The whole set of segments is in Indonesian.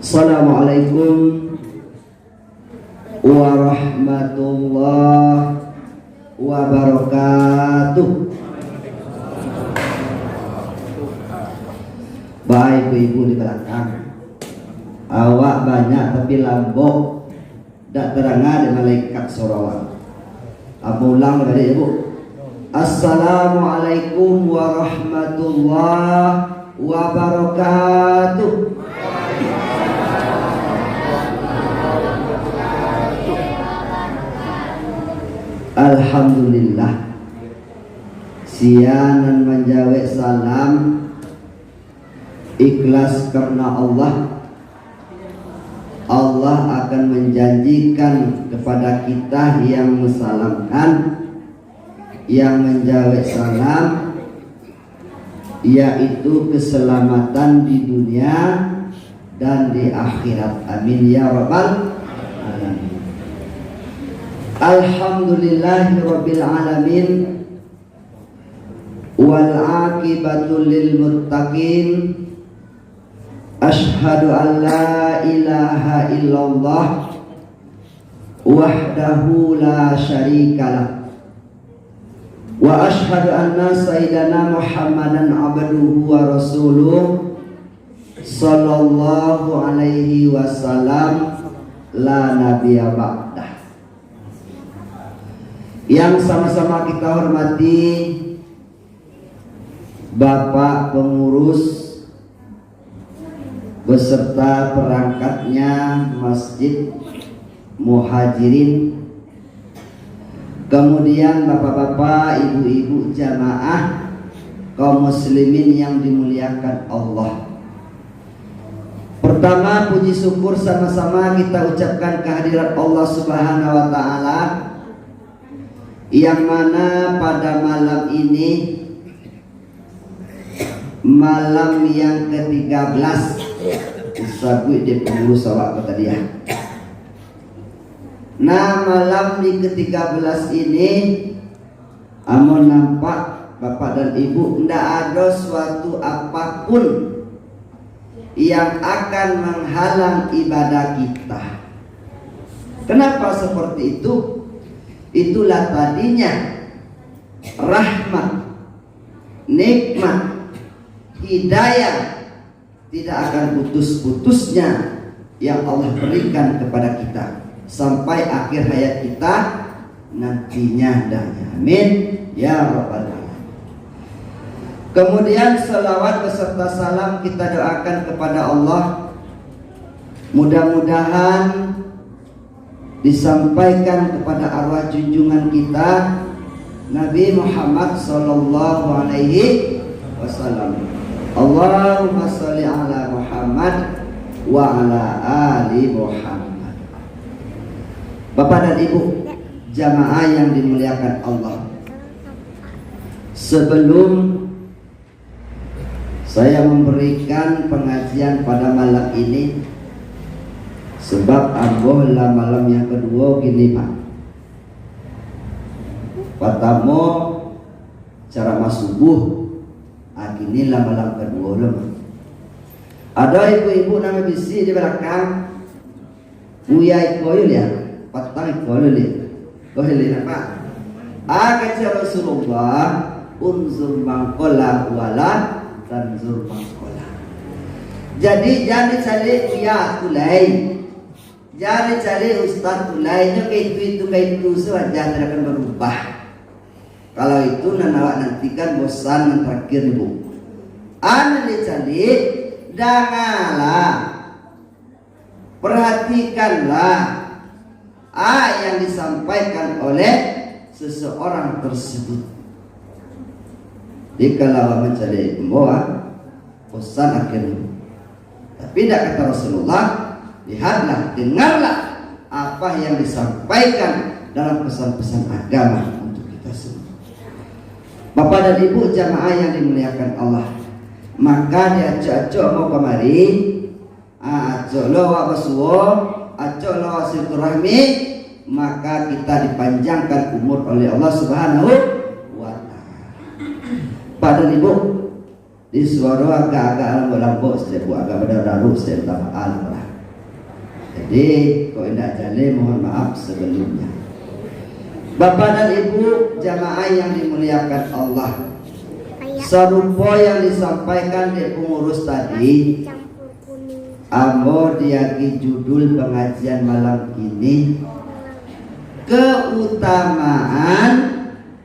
Assalamualaikum warahmatullahi wabarakatuh. Baik ibu di belakang, awak banyak tapi lambok tak terangah di malaikat sorawan. Aku ulang dari ibu. Assalamualaikum warahmatullahi wabarakatuh. Alhamdulillah, sianan menjawab salam ikhlas karena Allah. Allah akan menjanjikan kepada kita yang mensalamkan, yang menjawab salam, yaitu keselamatan di dunia dan di akhirat. Amin ya rabbal alamin. Alhamdulillahirabbil alamin wal aqibatu lil muttaqin. Asyhadu an la ilaha illallah wahdahu la syarikalah wa asyhadu anna sayyidana Muhammadan abduhu wa rasuluh sallallahu alaihi wasallam la nabiyya ba'dah. Yang sama-sama kita hormati Bapak pengurus beserta perangkatnya Masjid Muhajirin, kemudian bapak-bapak, ibu-ibu jamaah kaum muslimin yang dimuliakan Allah. Pertama, puji syukur sama-sama kita ucapkan kehadirat Allah Subhanahu wa taala, yang mana pada malam ini, malam yang ke-13 Usabui dia pengurus awak kata dia. Nah, malam di ke-13 ini amun nampak bapak dan ibu, tidak ada suatu apapun yang akan menghalang ibadah kita. Kenapa seperti itu? Itulah tadinya rahmat, nikmat, hidayah tidak akan putus-putusnya yang Allah berikan kepada kita sampai akhir hayat kita nantinya. Amin ya rabbal alamin. Kemudian selawat beserta salam kita doakan kepada Allah, mudah-mudahan disampaikan kepada arwah junjungan kita Nabi Muhammad sallallahu alaihi wasallam. Allahumma sholli ala Muhammad wa ala ali Muhammad. Bapak dan ibu jamaah yang dimuliakan Allah, sebelum saya memberikan pengajian pada malam ini, sebab amboh lah malam yang kedua gini Pak. Pertama ceramah subuh, inilah malam kedua lho. Ada ibu-ibu nama bisi di belakang, Buya ikoyul ya, patang ikoyul ya. Kohili apa? Kata Rasulullah, unzur mangkola wala tanzur mangkola. Jadi jangan cari Buya tulai, jangan cari Ustaz tulai. Itu saja tidak akan berubah. Kalau itu awak nantikan bosan terakhir ibu. Anda dicari, janganlah, perhatikanlah yang disampaikan oleh seseorang tersebut. Jikalau mencari membawa bosan akhirnya. Tapi tidak kata Rasulullah, lihatlah, dengarlah apa yang disampaikan dalam pesan-pesan agama untuk kita semua. Bapak dan ibu jamaah yang dimuliakan Allah, maka diajak-ajak mau kemari, ajak lo wabasuwo, ajak lo silaturahmi, maka kita dipanjangkan umur oleh Allah Subhanahu wa ta'ala. Pak dan ibu, di suara agak-agak lambok-lambok setiap agak berdaru setiap alam. Jadi kalau tidak jadi mohon maaf sebelumnya. Bapak dan Ibu jamaah yang dimuliakan Allah, serupa yang disampaikan di pengurus tadi, ambo diaki judul pengajian malam ini keutamaan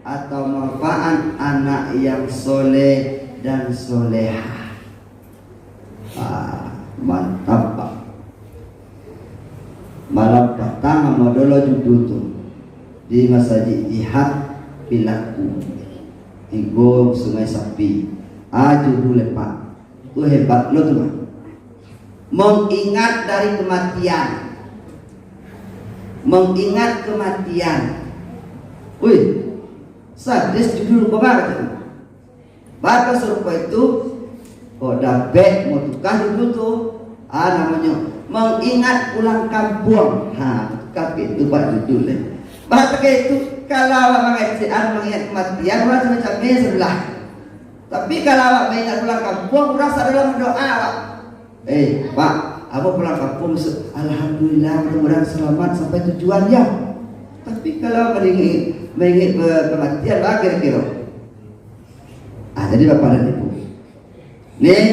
atau manfaat anak yang soleh dan soleha. Mantap Pak. Malam petang modolo judul tuh di Masjid Jihad Pilaku Igo Sungai Sapi. Judulnya Pak, itu hebat lo tuh, mengingat dari kematian, mengingat kematian. Wih, sadis judul kemarin. Bahkan serupa itu kok dapat mau tukar judul tuh, namanya mengingat pulang kampung. Tapi itu Pak judulnya. Bahkan itu kalau mengajian mengingat kematian, orang semacamnya sebelah. Tapi kalau mengingat pulang kampung, rasa dalam doa Pak. Pak, aku pulang kampung, alhamdulillah mudah-mudahan selamat sampai tujuan ya. Tapi kalau mengingat kematian, apa kira-kira? Jadi Bapak dan Ibu, nih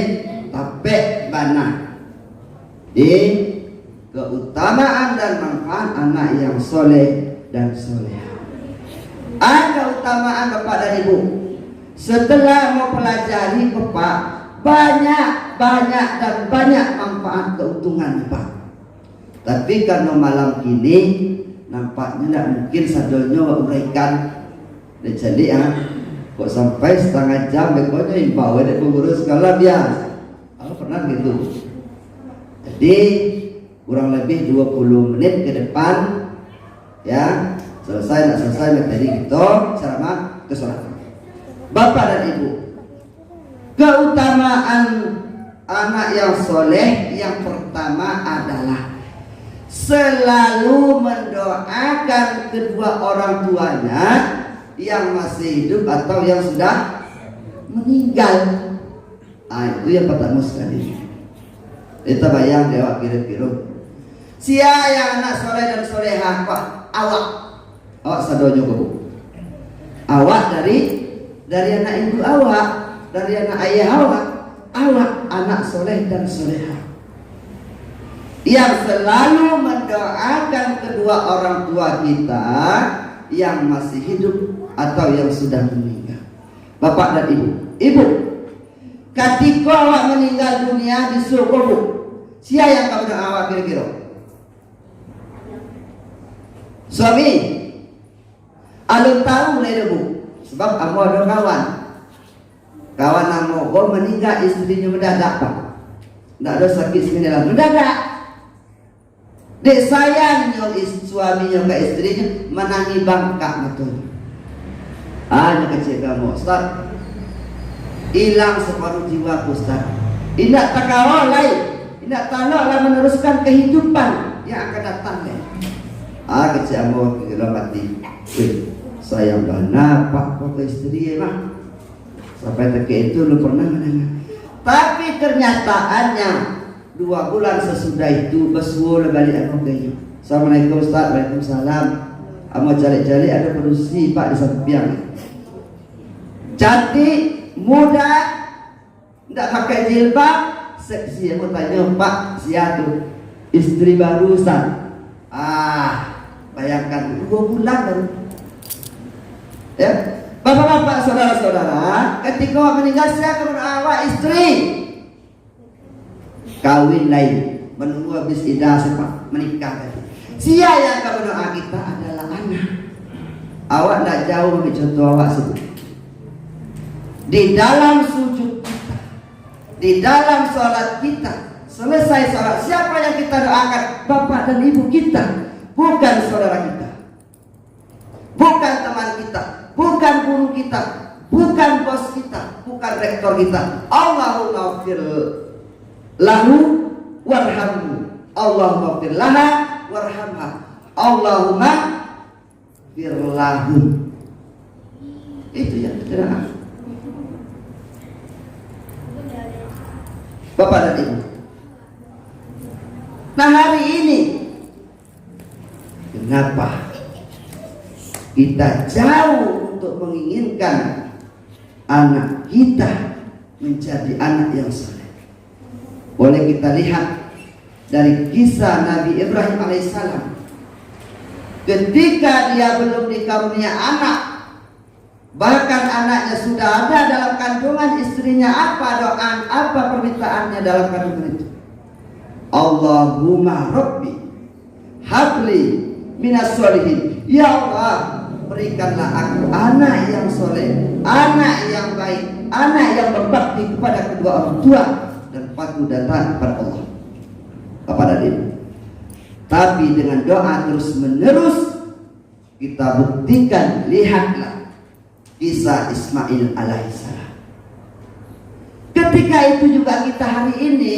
tapi mana di keutamaan dan manfaat anak yang soleh dan soleha. Ada keutamaan Bapak dan Ibu. Setelah mau pelajari Bapak, banyak dan banyak manfaat keuntungan Pak. Tapi karena malam ini nampaknya tidak mungkin sadolnya uraikan. Jadi kok sampai setengah jam pokoknya imbau ada pengurus skala biasa. Aku pernah gitu. Jadi kurang lebih 20 menit ke depan ya, selesai materi gitu ceramah ke sholat. Bapak dan Ibu, keutamaan anak yang soleh yang pertama adalah selalu mendoakan kedua orang tuanya yang masih hidup atau yang sudah meninggal. Itu yang pertama sekali. Kita bayang dewa kira-kira siapa yang anak soleh dan soleha Pak? Awak sadonyo Bu. Awak dari anak ibu awak, dari anak ayah awak anak soleh dan soleha yang selalu mendoakan kedua orang tua kita yang masih hidup atau yang sudah meninggal. Bapak dan Ibu, ketika awak meninggal dunia di surga Bu, siapa yang kamu doa awak kira-kira? Suami. Alun tahu mulai Bu, sebab aku ada kawan nama gua meninggal, istrinya mendadak Pak. Tidak ada sakit sebenarnya mendadak. Dek sayangnya suaminya ke istrinya menangi bangka betul. Hanya kecil kamu Ustaz, hilang separuh jiwa Ustaz. Tidak takawal lain, tidak tahu meneruskan kehidupan yang akan datang lain. Kecil kamu kira mati. Sayang banget Pak kok ke istri mah. Sampai teke itu lu pernah mendengar. Tapi kenyataannya 2 bulan sesudah itu besul balik aku ke. Assalamualaikum Ustaz. Waalaikumsalam. Amo cari-cari ada produksi Pak di samping. Cantik, muda, tidak pakai jilbab, seksi. Aku tanya Pak, siapa istri baru Ustaz? Bayangkan 2 bulan baru. Ya, bapak-bapak, saudara-saudara, ketika meninggal saya kepada awak istri kawin lain, menunggu habis idah sempat menikah tadi. Siapa yang kamu doa kita adalah anak. Awak tidak jauh dari contoh awak sebut. Di dalam sujud kita, di dalam sholat kita, selesai sholat siapa yang kita doakan? Bapak dan ibu kita, bukan saudara kita, bukan teman kita, bukan guru kita, bukan bos kita, bukan rektor kita. Allahumma fir lahu warhamhu, Allahumma fir laha warhamha, Allahumma fir lahum. Itu yang kita doakan. Bapak dan Ibu, Nah hari ini kenapa kita jauh untuk menginginkan anak kita menjadi anak yang saleh? Boleh kita lihat dari kisah Nabi Ibrahim alaihissalam. Ketika dia belum dikarunia anak, bahkan anaknya sudah ada dalam kandungan istrinya, apa doa, apa permintaannya dalam kandungan itu? Allahumma Rabbi habli minas solihin. Ya Allah, berikanlah aku anak yang soleh, anak yang baik, anak yang berbakti kepada kedua orang tua dan patuh dan taat kepada Allah, kepada dia. Tapi dengan doa terus menerus kita buktikan. Lihatlah kisah Ismail alaihissalam. Ketika itu juga kita hari ini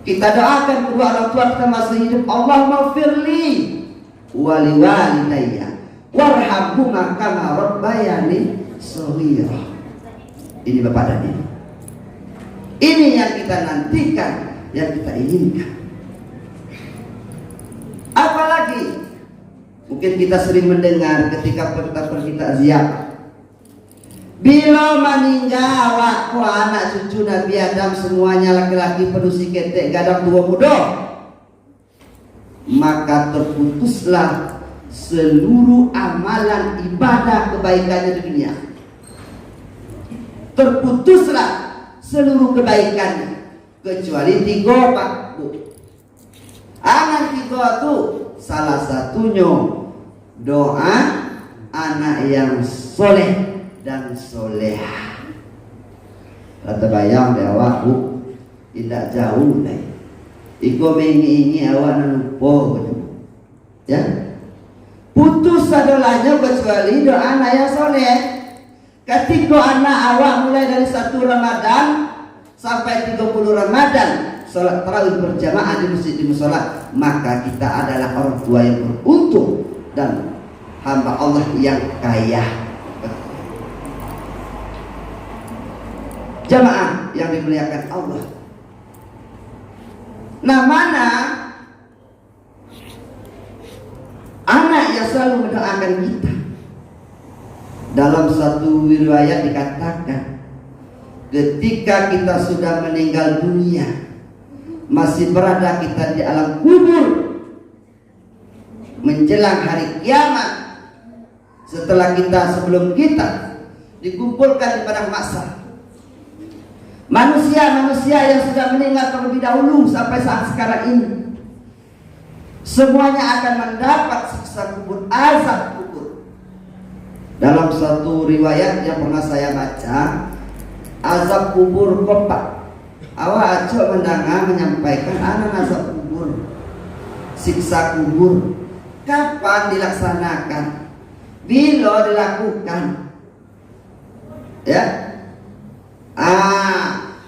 kita doakan kedua orang tua kita masih hidup. Allahumma firli wali walidayya warhamhuma kama rabbayani shaghira. Ini Bapak dan Ibu, ini yang kita nantikan, yang kita inginkan. Apalagi mungkin kita sering mendengar ketika pergi takziah, bila meninggal waktu anak cucu Nabi Adam semuanya laki-laki penuh si ketek gadang dua muda, maka terputuslah seluruh amalan ibadah kebaikannya di dunia. Terputuslah seluruh kebaikannya kecuali 3 Pak Bu. Anak 3 itu salah satunya doa anak yang soleh dan soleha. Rata bayang deh awak Bu, tidak jauh deh. Iko mengingi awak lupa, ya. Putus adolahnya kecuali doa anak yang soleh. Ketika anak awak mulai dari 1 Ramadan sampai 30 Ramadan sholat tarawih berjamaah di masjid di musola, maka kita adalah orang tua yang beruntung dan hamba Allah yang kaya. Jamaah yang dimuliakan Allah. Nah, mana anak yang selalu mendoakan kita? Dalam satu riwayat dikatakan, ketika kita sudah meninggal dunia, masih berada kita di alam kubur, menjelang hari kiamat, sebelum kita dikumpulkan di padang mahsyar, manusia-manusia yang sudah meninggal terlebih dahulu sampai saat sekarang ini, semuanya akan mendapat siksa kubur, azab kubur. Dalam satu riwayat yang pernah saya baca, azab kubur kopak. Awak acok mendengar menyampaikan anak azab kubur, siksa kubur, kapan dilaksanakan, bila dilakukan, ya.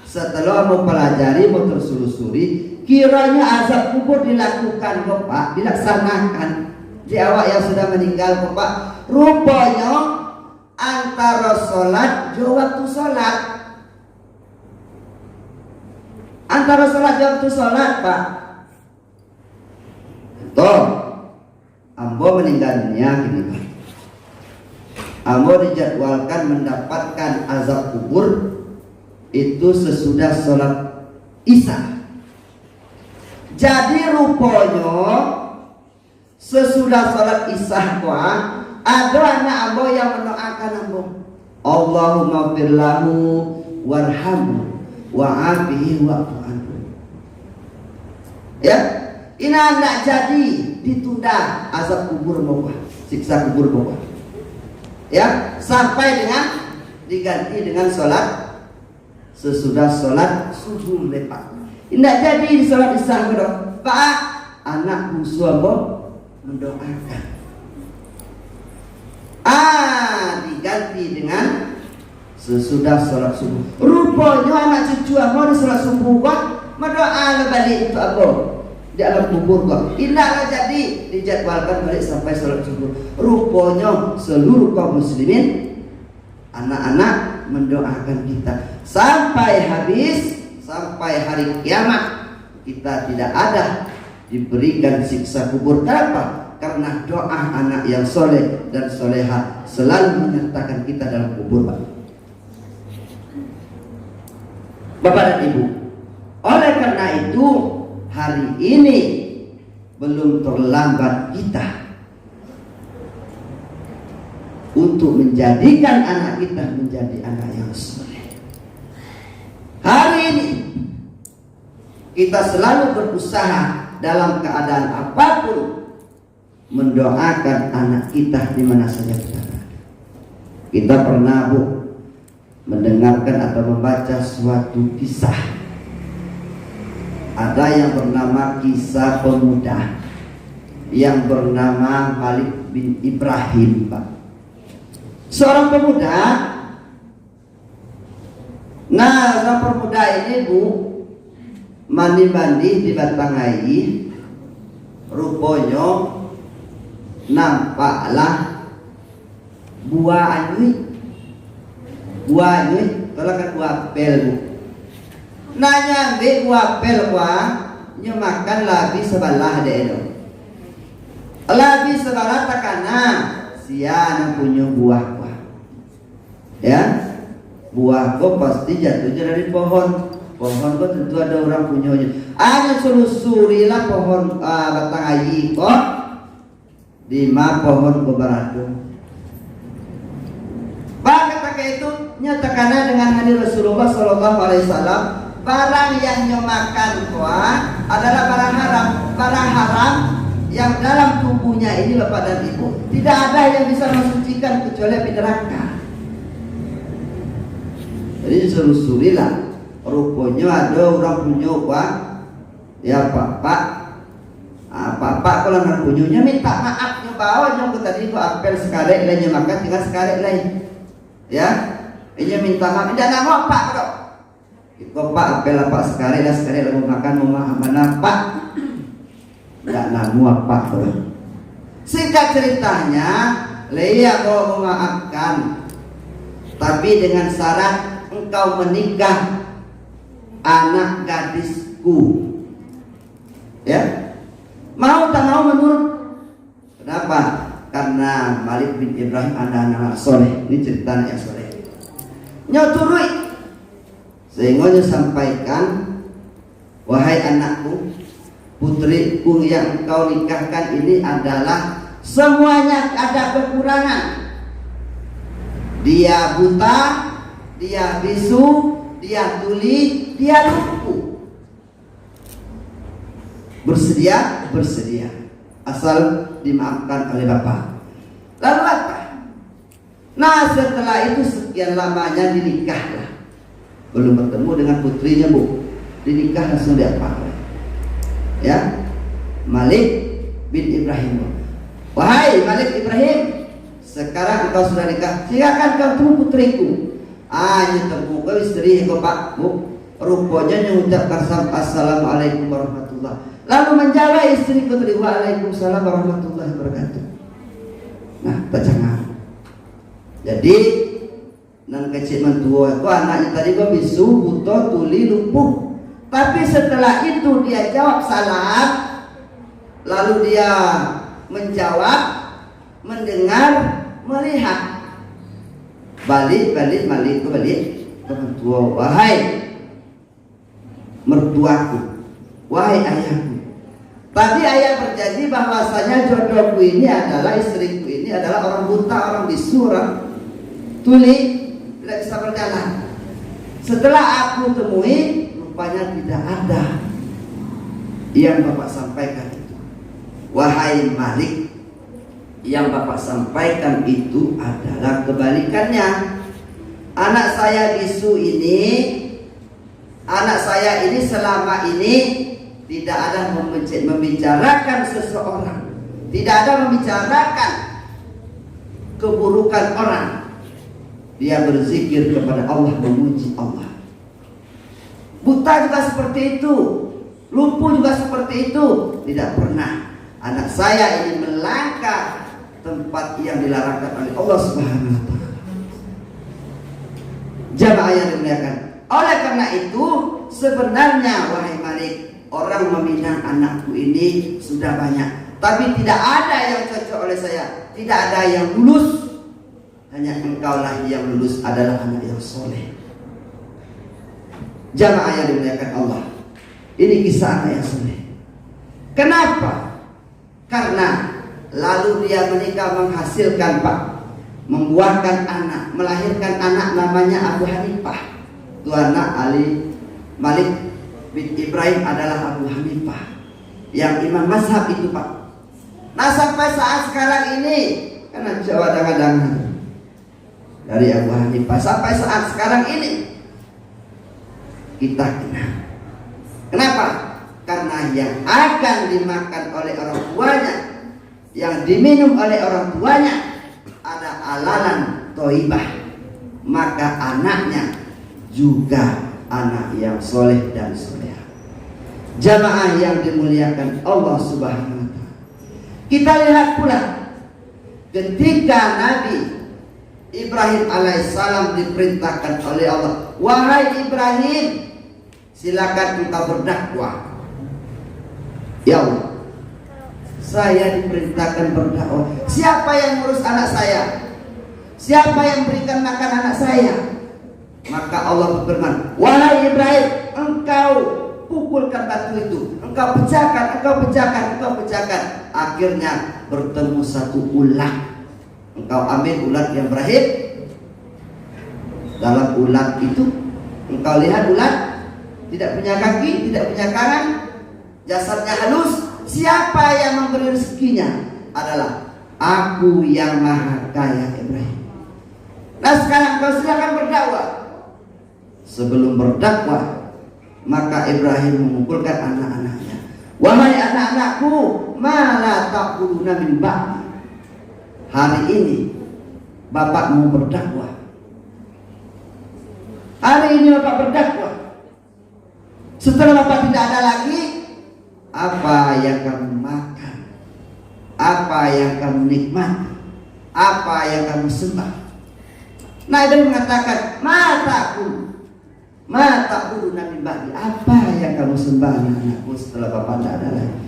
Setelah mempelajari, mau terselusuri, kiranya azab kubur dilakukan Bapak, dilaksanakan di awak yang sudah meninggal Bapak. Rupanya antara sholat jauh waktu sholat, antara sholat jauh waktu sholat Pak. Toh ambo meninggal dunia gini Pak, ambo dijadwalkan mendapatkan azab kubur itu sesudah sholat isya. Jadi rupanya sesudah sholat isya ada anak ambo yang mendoakan ambo, Allahumma firlahu warhamhu wa'afihi wa'fu anhu. Ya, ini anak jadi ditunda azab kubur bawa, siksa kubur bawa, ya, sampai dengan diganti dengan sholat sesudah sholat subuh lepas. Tidak jadi di sholat isya kedok Pak, anak musuh ambo mendoakan, diganti dengan sesudah sholat subuh. Rupanya anak cucu ambo di sholat subuh kok mendoa balik untuk ambo di alam kubur kok. Tidak jadi dijadwalkan balik sampai sholat subuh. Rupanya seluruh kaum muslimin, anak-anak mendoakan kita sampai habis, sampai hari kiamat kita tidak ada diberikan siksa kubur. Kenapa? Karena doa anak yang soleh dan soleha selalu menyertakan kita dalam kubur, Pak. Bapak dan Ibu, oleh karena itu hari ini belum terlambat kita untuk menjadikan anak kita menjadi anak yang soleh. Hari ini kita selalu berusaha dalam keadaan apapun mendoakan anak kita di mana saja kita berada. Kita pernah, Bu, mendengarkan atau membaca suatu kisah. Ada yang bernama kisah pemuda yang bernama Malik bin Ibrahim, Pak. Seorang pemuda. Nah, seorang pemuda ini, Bu, mandi-mandi di Batangai. Rupanya nampaklah buah anyuy. Buah anyuy, kalau kan buah apel, Bu. Nanya ambil buah apel, nyo makan labi sebelah deh. Labi sebelah takana sia punya buah. Ya, buah kok pasti jatuhnya dari pohon. Pohon kok tentu ada orang punyanya. Hanya selusurilah pohon batang ayi kok di ma pohon kebaradung. Bahkan itu nyatakan dengan hadis Rasulullah Sallallahu Alaihi Wasallam, barang yang nyomakan kuah adalah barang haram. Barang haram yang dalam tubuhnya ini, Bapak dan Ibu, tidak ada yang bisa mensucikan kecuali api neraka. Jadi selusurilah. Rupanya ada orang punya kuah. Ya Pak, kalau nggak punyanya minta maaf bawa nyong tadi kok apel sekali lainnya makan tinggal sekali lain. Ya, ini minta maaf. Tidak nama Pak kok. Kok Pak apel apa sekali lah sekali lalu makan mau mana Pak? Tidak nama Pak kok. Singkat ceritanya, Leia mau memaafkan, tapi dengan syarat engkau menikah anak gadisku. Ya, mau tak mau menurut. Kenapa? Karena Malik bin Ibrahim ada anak soleh. Ini ceritanya yang soleh. Nyoturui sehingga sampaikan, wahai anakku, putriku yang engkau nikahkan ini adalah semuanya ada kekurangan. Dia buta, dia bisu, dia tuli, dia lumpuh. Bersedia, bersedia, asal dimaafkan oleh Bapak. Lalu apa? Nah, setelah itu sekian lamanya dinikahlah. Belum bertemu dengan putrinya, Bu, dinikah langsung diapa? Ya, Malik bin Ibrahim. Wahai Malik Ibrahim, sekarang engkau sudah nikah, silakan kau temu putriku. Nyetemu ke istri kau Pak, Bu. Rupanya mengucapkan assalamualaikum warahmatullahi. Lalu menjawab istri putri, waalaikumsalam warahmatullahi wabarakatuh. Nah, tacangan. Jadi nan kecil mentua itu anaknya tadi kau bisu, buta, tuli, lumpuh. Tapi setelah itu dia jawab salam, lalu dia menjawab, mendengar, melihat. Balik ke mentua, wahai mertuaku, wahai ayahku. Tadi ayah berjanji bahwasanya jodohku ini adalah, istriku ini adalah orang buta, orang bisu, orang tuli, tidak bisa berjalan. Setelah aku temui, rupanya tidak ada yang Bapak sampaikan itu. Wahai Malik, yang Bapak sampaikan itu adalah kebalikannya. Anak saya bisu ini, anak saya ini selama ini tidak ada membicarakan seseorang, tidak ada membicarakan keburukan orang. Dia berzikir kepada Allah, memuji Allah. Buta juga seperti itu, lumpuh juga seperti itu. Tidak pernah anak saya ini melangkah tempat yang dilarangkan oleh Allah Subhanahu wa taala. Jamaah yang dimuliakan. Oleh karena itu, sebenarnya wahai Malik, orang meminang anakku ini sudah banyak, tapi tidak ada yang cocok oleh saya, tidak ada yang lulus. Hanya engkaulah yang lulus, adalah anak yang soleh. Jamaah yang dimuliakan Allah, ini kisah anak yang soleh. Kenapa? Karena lalu dia menikah, menghasilkan membuahkan anak, melahirkan anak namanya Abu Hanifah. Itu anak Ali Malik bin Ibrahim adalah Abu Hanifah, yang imam mazhab itu Pak. Nah sampai saat sekarang ini, karena Jawa kadang-kadang dari Abu Hanifah sampai saat sekarang ini kita kenal. Kenapa? Karena yang akan dimakan oleh orang tuanya, yang diminum oleh orang tuanya ada alalan toibah, maka anaknya juga anak yang soleh dan soleha. Jamaah yang dimuliakan Allah Subhanahu wa Ta'ala, kita lihat pula ketika Nabi Ibrahim alaihissalam diperintahkan oleh Allah, wahai Ibrahim, silakan engkau berdakwah. Ya Allah, saya diperintahkan berdakwah. Siapa yang ngurus anak saya? Siapa yang berikan makan anak saya? Maka Allah berfirman, wahai Ibrahim, engkau pukulkan batu itu, engkau pecahkan, engkau pecahkan, engkau pecahkan. Akhirnya bertemu satu ulat. Engkau ambil ulat yang berakhir. Dalam ulat itu engkau lihat ulat tidak punya kaki, tidak punya tangan, jasadnya halus. Siapa yang memberi rezekinya? Adalah Aku yang Maha Kaya, Ibrahim. Nah sekarang kau silakan berdakwah. Sebelum berdakwah, maka Ibrahim mengumpulkan anak-anaknya. Wahai anak-anakku, mala taquluna min ba'di. Hari ini Bapak mau berdakwah. Hari ini Bapak berdakwah. Setelah Bapak tidak ada lagi, apa yang kamu makan, apa yang kamu nikmati, apa yang kamu sembah. Nah Ibrahim mengatakan, mata guru Nabi Badi, apa yang kamu sembah anak-anakku setelah Bapak tidak ada lagi.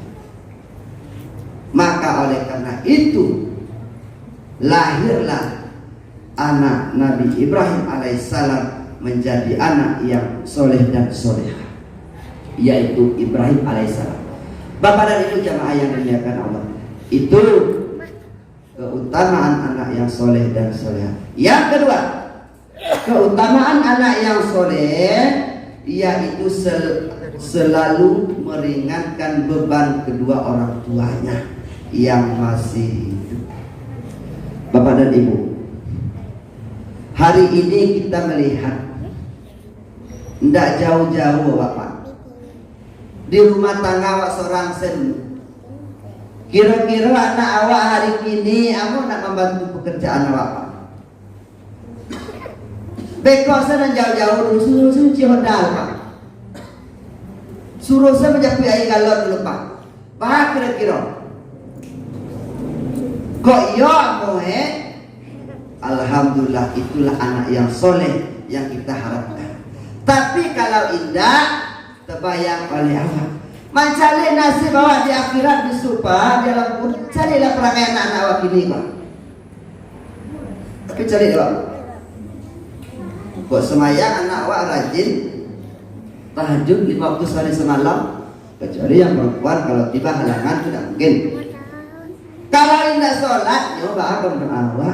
Maka oleh karena itu lahirlah anak Nabi Ibrahim alaihissalam menjadi anak yang soleh dan soleha, yaitu Ibrahim alaihissalam. Bapak dan Ibu jamaah yang dimuliakan Allah, itu keutamaan anak yang soleh dan soleha. Yang kedua, keutamaan anak yang soleh yaitu selalu meringankan beban kedua orang tuanya yang masih hidup. Bapak dan Ibu, hari ini kita melihat tidak jauh-jauh Bapak, di rumah tangga awak seorang sen. Kira-kira anak awak hari ini kamu nak membantu pekerjaan awak Pak. Bekok saya jauh-jauh dulu, suruh cuci hodal Pak. Suruh saya menjapi air galon dulu Pak. Pak kira-kira kok iya mohe? Alhamdulillah, itulah anak yang soleh yang kita harapkan. Tapi kalau indah, terbayang oleh awak, mencari nasib awak di akhirat di surga, di alam kubur, carilah perangai anak-anak awak ini Pak. Tapi cari awak, kok semayang anak awak rajin tahajud 5 waktu sehari semalam, kecuali yang perempuan kalau tiba halangan tidak mungkin. Kalau tidak sholat, coba akan berdoa.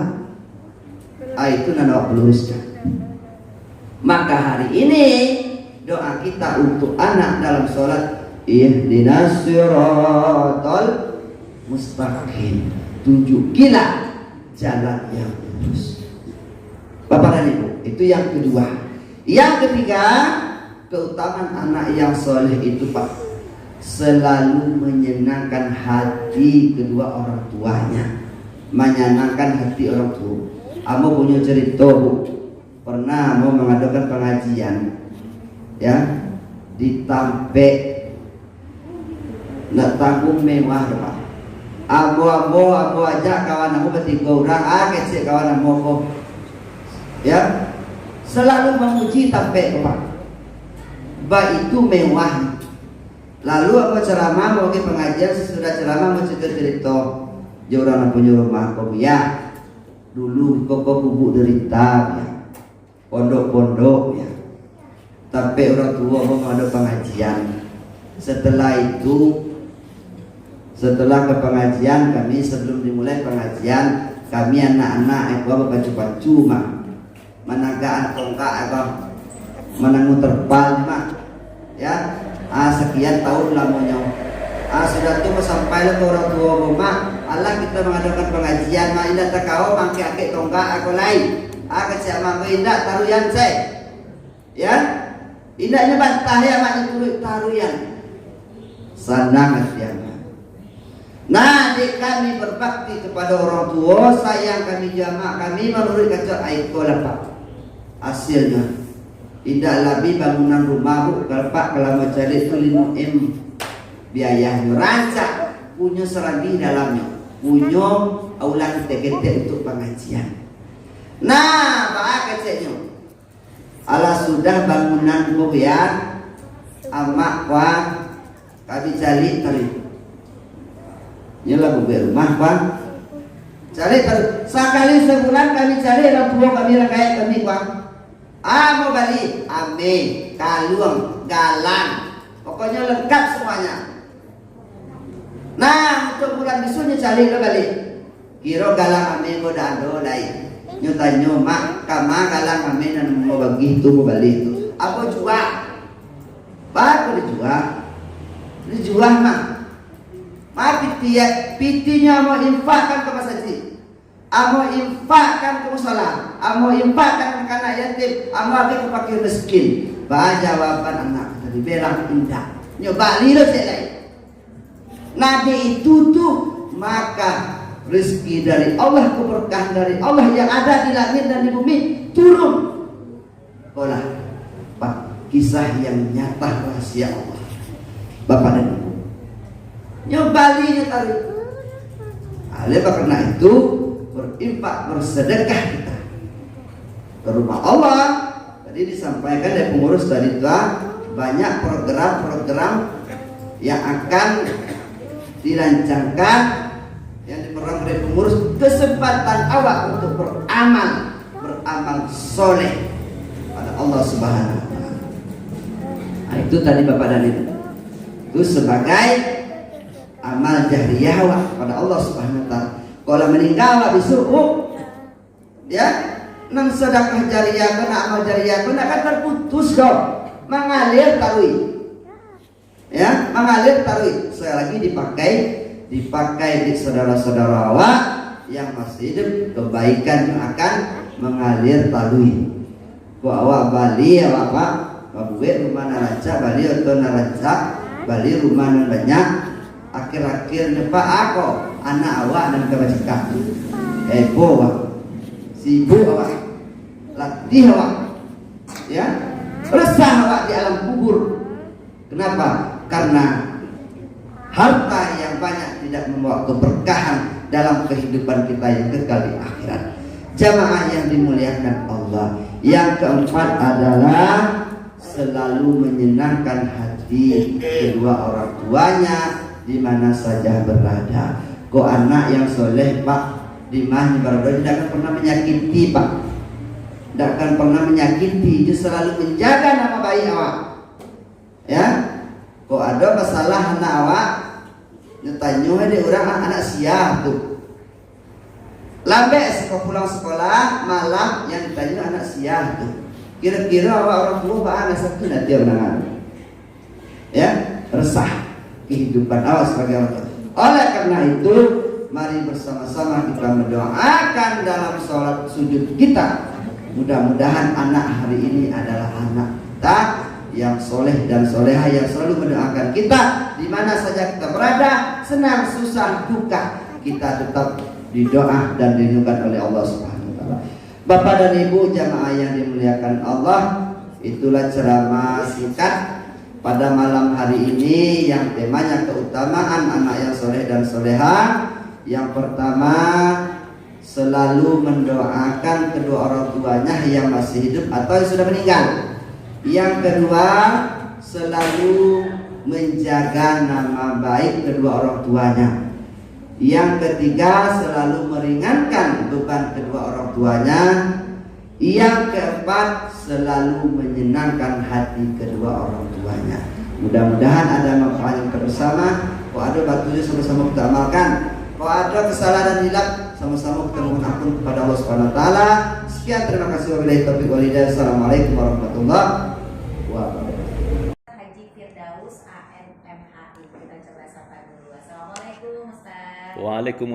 Itu nanda awak peluruskan. Maka hari ini doa kita untuk anak dalam sholat, ihdinas siratal mustaqim, tunjukilah jalan yang lurus. Bapak dan Ibu, itu yang kedua. Yang ketiga, keutamaan anak yang soleh itu Pak, selalu menyenangkan hati kedua orang tuanya, menyenangkan hati orang tua. Kamu punya cerita Bu, pernah mau mengadakan pengajian ya di Tampek, nak tanggung mewah Pak. Abo aja kawan aku bertiga orang, kecil kawan aku ya, selalu memuji Tampek Pak. Ba itu mewah, Lalu apa ceramah mau ke pengajian, sesudah ceramah mau cerita orang punya rumah kau ya. Dulu kau bubuk derita ya. Pondok-pondok ya. Tapi orang tua mau ada pengajian. Setelah itu, setelah ke pengajian kami, sebelum dimulai pengajian, kami anak-anak aku pacu-pacu mah menagaan tongkat aku menangu terpal mah ya. Sekian tahun lamanya sudah tu sampai ke orang tua mah Allah kita mengadakan pengajian mah indah takau mangke ake tongkat aku lain kecik mangke indah taruyan saya ya indahnya bantah ya maknya turut taruyan sanang asian. Nah, adik kami berbakti kepada orang tua, sayang kami jamak kami menurut kata aiko lapak. Hasilnya tidak lebih bangunan rumah kalpak kalau mencari itu 5M biayanya rancak punya seragi dalamnya, punya aula kita untuk pengajian. Nah, bahak kecilnya. Allah sudah bangunan gobian amak kuat kami cari tali. Yalah buat rumah Pak. Cari sekali sebulan kami cari orang tua kami rakyat kami Pak. Mau balik ame, kaluang, galang, pokoknya lengkap semuanya. Nah untuk bulan bisunya cari ke balik. Kira galang ame mau dado lain. Nyutanyo mak kama galang ame dan mau bagi itu mau balik itu. Apa jual? Pak dijual mak. Pitinya mau infakkan ke masjid, mau infakkan ke musola, mau infakkan ke anak yatim, mau ke fakir miskin. Bah jawaban anak tadi belang indah. Nyoba lilo selai. Nabi itu tuh maka rezeki dari Allah, keberkahan dari Allah yang ada di langit dan di bumi turun. Olah Pak, kisah yang nyata rahasia Allah. Bapak dan Ibu. Nyobalinya tarik. Oleh karena itu berinfak bersedekah kita ke rumah Allah. Tadi disampaikan dari pengurus tadi itu banyak program-program yang akan dirancangkan yang diperoleh dari pengurus, kesempatan awak untuk beramal soleh pada Allah Subhanahu wa Ta'ala. Nah, itu tadi Bapak dan Ibu. Itu sebagai amal jahriyah pada Allah Subhanahu wa Ta'ala. Kalau meninggal disuruh ya nang sedekah jariyah kena amal jariyah kena kan terputus dong, mengalir tarui ya, mengalir tarui sekali lagi dipakai di saudara-saudara awak yang masih hidup, kebaikan yang akan mengalir tarui. Ku awak Bali ya Bapak babuwe rumah naraca Bali atau naraca Bali rumah nan banyak akhir-akhir nepak aku anak awak dan kebajikan wak sibuk awak latih awak ya resah awak di alam kubur. Kenapa? Karena harta yang banyak tidak membawa keberkahan dalam kehidupan kita yang kekal di akhirat. Jamaah yang dimuliakan Allah, yang keempat adalah selalu menyenangkan hati kedua orang tuanya di mana saja berada. Kok anak yang soleh Pak di mana berada tidak akan pernah menyakiti Pak, tidak akan pernah menyakiti, dia selalu menjaga nama baik awak ya. Kok ada masalah anak awak nyatanya ada orang anak siap tuh lambe sekolah pulang sekolah malam yang ditanya anak siap tuh kira-kira awak orang tua Pak anak satu nanti orang ya resah kehidupan awak sebagai orang tua. Oleh karena itu mari bersama-sama kita mendoakan dalam sholat sujud kita, mudah-mudahan anak hari ini adalah anak kita yang soleh dan soleha yang selalu mendoakan kita di mana saja kita berada, senang susah duka kita tetap didoa dan dilindungi oleh Allah Subhanahu wa Ta'ala. Bapak dan Ibu jamaah yang dimuliakan Allah, itulah ceramah singkat pada malam hari ini yang temanya keutamaan anak yang soleh dan soleha. Yang pertama, selalu mendoakan kedua orang tuanya yang masih hidup atau yang sudah meninggal. Yang kedua, selalu menjaga nama baik kedua orang tuanya. Yang ketiga, selalu meringankan beban kedua orang tuanya. Yang keempat, selalu menyenangkan hati kedua orang tuanya. Mudah-mudahan ada manfaat yang bersama. Kalau ada batunya sama-sama kita amalkan. Kalau ada kesalahan dan hilaf, sama-sama kita mohon ampun kepada Allah Subhanahu wa taala. Sekian, terima kasih. Wabillahi taufiq wal hidayah. Assalamualaikum warahmatullahi wabarakatuh. Haji Firdaus ANMHI. Kita coba sapa dulu. Assalamualaikum Ustaz. Waalaikumsalam.